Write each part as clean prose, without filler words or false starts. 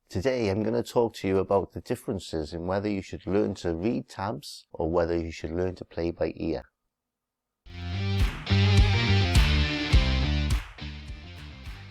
Today I'm going to talk to you about the differences in whether you should learn to read tabs or whether you should learn to play by ear.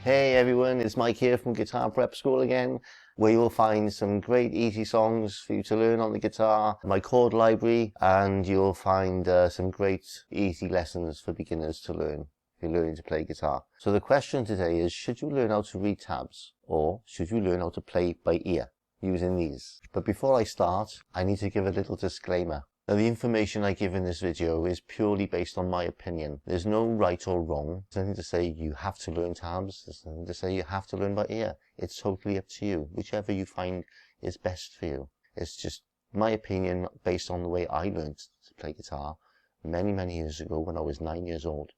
Hey everyone, it's Mike here from Guitar Prep School again, where you'll find some great easy songs for you to learn on the guitar, my chord library, and you'll find some great easy lessons for beginners to learn if you're learning to play guitar. So the question today is, should you learn how to read tabs or should you learn how to play by ear using these? But before I start, I need to give a little disclaimer. Now, the information I give in this video is purely based on my opinion. There's no right or wrong. There's nothing to say you have to learn tabs. There's nothing to say you have to learn by ear. It's totally up to you, whichever you find is best for you. It's just my opinion based on the way I learned to play guitar many, many years ago when I was 9 years old.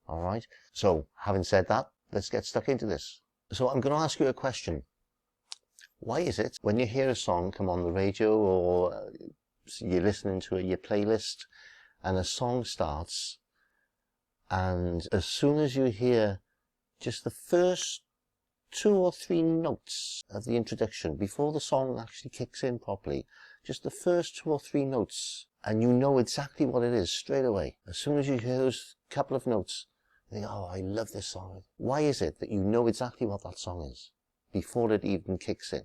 All right. So having said that, let's get stuck into this. So I'm going to ask you a question. Why is it when you hear a song come on the radio or you're listening to your playlist and a song starts, and as soon as you hear just the first 2 or 3 notes of the introduction, before the song actually kicks in properly, just the first 2 or 3 notes, and you know exactly what it is straight away. As soon as you hear those couple of notes, you think, oh, I love this song. Why is it that you know exactly what that song is before it even kicks in?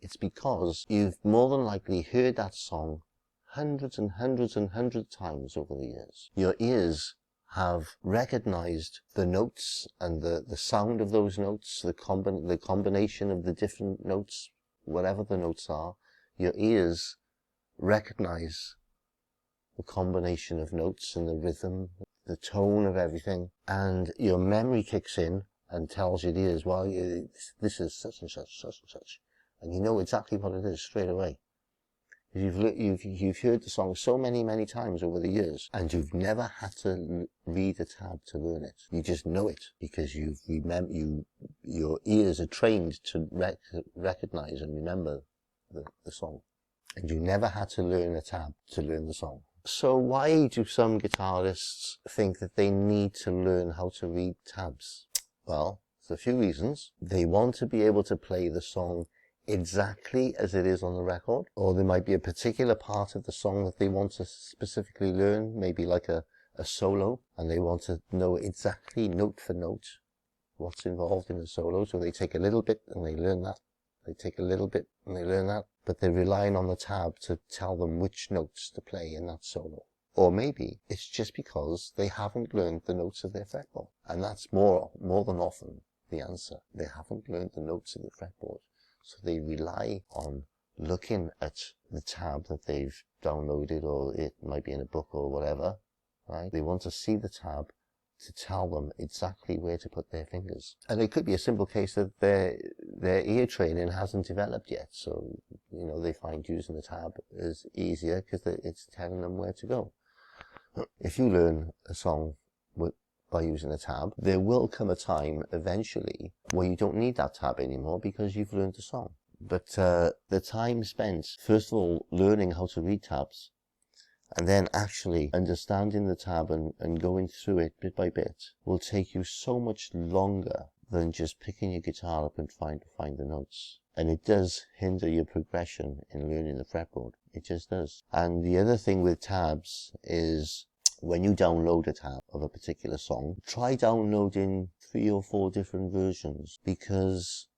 It's because you've more than likely heard that song hundreds and hundreds and hundreds of times over the years. Your ears have recognized the notes and the sound of those notes, the combination of the different notes, whatever the notes are. Your ears recognize the combination of notes and the rhythm, the tone of everything, and your memory kicks in and tells your ears, well, this is such and such, such and such, and you know exactly what it is straight away. You've heard the song so many times over the years, and you've never had to read a tab to learn it. You just know it because your ears are trained to recognize and remember the song, and you never had to learn a tab to learn the song. So why do some guitarists think that they need to learn how to read tabs? Well, there's a few reasons. They want to be able to play the song exactly as it is on the record, or there might be a particular part of the song that they want to specifically learn, maybe like a solo, and they want to know exactly note for note what's involved in the solo. So they take a little bit and they learn that. They take a little bit and they learn that, but they're relying on the tab to tell them which notes to play in that solo. Or maybe it's just because they haven't learned the notes of their fretboard, and that's more than often the answer. They haven't learned the notes of the fretboard. So they rely on looking at the tab that they've downloaded, or it might be in a book or whatever, right? They want to see the tab to tell them exactly where to put their fingers. And it could be a simple case that their ear training hasn't developed yet. So, they find using the tab is easier because it's telling them where to go. If you learn a song by using a tab, there will come a time eventually where you don't need that tab anymore because you've learned the song. But the time spent, first of all, learning how to read tabs, and then actually understanding the tab and going through it bit by bit will take you so much longer than just picking your guitar up and trying to find the notes. And it does hinder your progression in learning the fretboard. It just does. And the other thing with tabs is, when you download a tab of a particular song, try downloading 3 or 4 different versions, because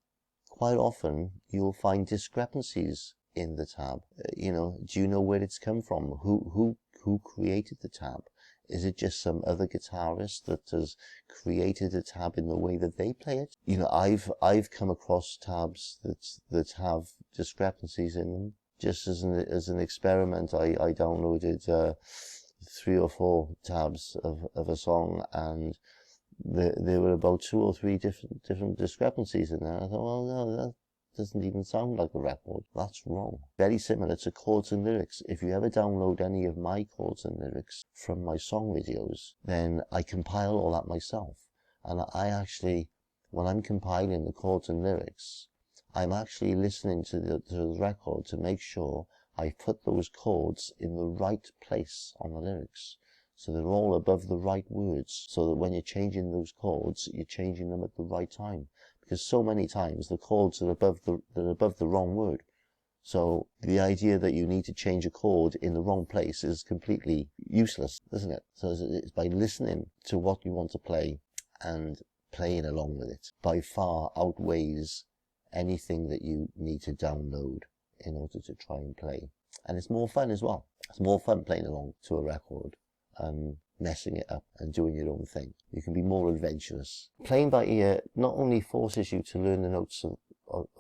quite often you'll find discrepancies in the tab. Do you know where it's come from? Who created the tab? Is it just some other guitarist that has created a tab in the way that they play it? I've come across tabs that have discrepancies in them. Just as an experiment, I downloaded 3 or 4 tabs of a song, and there were about 2 or 3 different discrepancies in there. I thought, well, no, that doesn't even sound like a record. That's wrong. Very similar to chords and lyrics. If you ever download any of my chords and lyrics from my song videos, then I compile all that myself. And I actually, when I'm compiling the chords and lyrics, I'm actually listening to the record to make sure I put those chords in the right place on the lyrics. So they're all above the right words, so that when you're changing those chords, you're changing them at the right time. because so many times the chords are above the wrong word. So the idea that you need to change a chord in the wrong place is completely useless, isn't it? So it's by listening to what you want to play and playing along with it, by far outweighs anything that you need to download in order to try and play. And it's more fun as well. It's more fun playing along to a record and messing it up and doing your own thing. You can be more adventurous. Playing by ear not only forces you to learn the notes of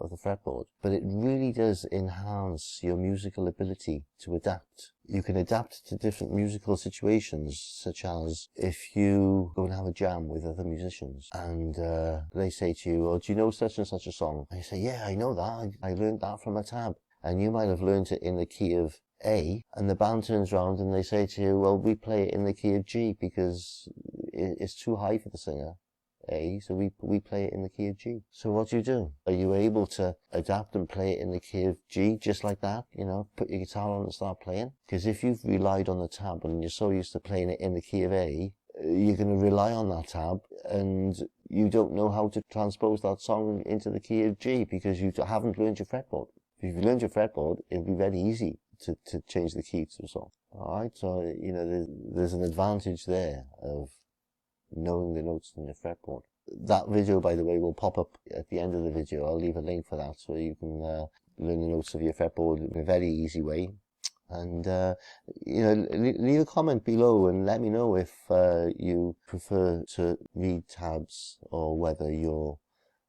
the fretboard, but it really does enhance your musical ability to adapt. You can adapt to different musical situations, such as if you go and have a jam with other musicians and they say to you, oh, do you know such and such a song? And you say, yeah, I know that. I learned that from a tab. And you might have learned it in the key of A, and the band turns around and they say to you, well, we play it in the key of G because it's too high for the singer, A, so we play it in the key of G. So what do? Are you able to adapt and play it in the key of G just like that? You know, put your guitar on and start playing? Because if you've relied on the tab and you're so used to playing it in the key of A, you're going to rely on that tab and you don't know how to transpose that song into the key of G because you haven't learned your fretboard. If you learned your fretboard, it'll be very easy to change the key to a song. Alright, so, you know, there's an advantage there of knowing the notes on your fretboard. That video, by the way, will pop up at the end of the video. I'll leave a link for that so you can learn the notes of your fretboard in a very easy way. And, you know, leave a comment below and let me know if you prefer to read tabs or whether you're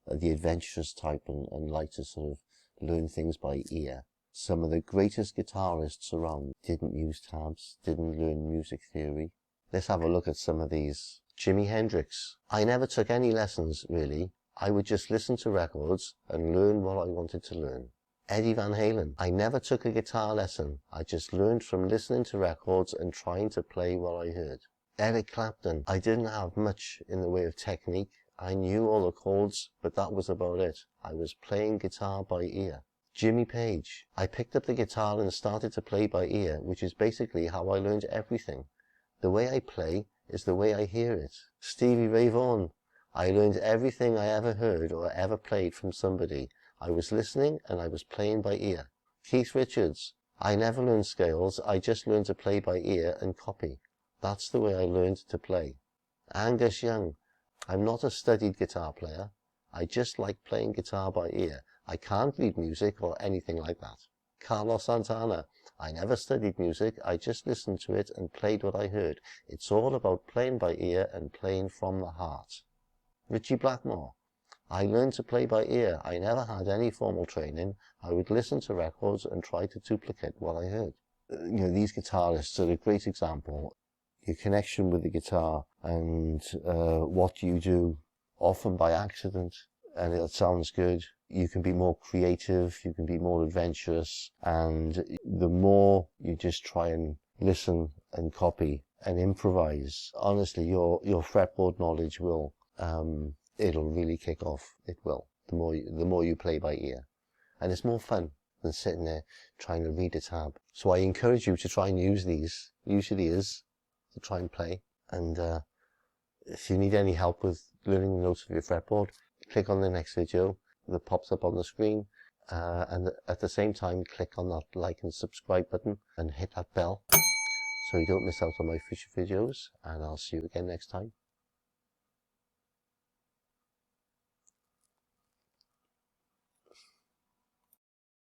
the adventurous type and like to sort of learn things by ear. Some of the greatest guitarists around didn't use tabs, didn't learn music theory. Let's have a look at some of these. Jimi Hendrix. I never took any lessons, really. I would just listen to records and learn what I wanted to learn. Eddie Van Halen. I never took a guitar lesson. I just learned from listening to records and trying to play what I heard. Eric Clapton. I didn't have much in the way of technique. I knew all the chords, but that was about it. I was playing guitar by ear. Jimmy Page. I picked up the guitar and started to play by ear, which is basically how I learned everything. The way I play is the way I hear it. Stevie Ray Vaughan. I learned everything I ever heard or ever played from somebody. I was listening and I was playing by ear. Keith Richards. I never learned scales. I just learned to play by ear and copy. That's the way I learned to play. Angus Young. I'm not a studied guitar player. I just like playing guitar by ear. I can't read music or anything like that. Carlos Santana. I never studied music. I just listened to it and played what I heard. It's all about playing by ear and playing from the heart. Richie Blackmore. I learned to play by ear. I never had any formal training. I would listen to records and try to duplicate what I heard. You know, these guitarists are a great example. Your connection with the guitar and what you do, often by accident, and it sounds good. You can be more creative, you can be more adventurous, and the more you just try and listen and copy and improvise, honestly, your fretboard knowledge will, it'll really kick off. It will. The more you play by ear. And it's more fun than sitting there trying to read a tab. So I encourage you to try and use these. Use your ears to try and play. And if you need any help with learning the notes of your fretboard, click on the next video that pops up on the screen. And at the same time, click on that like and subscribe button and hit that bell so you don't miss out on my future videos. And I'll see you again next time.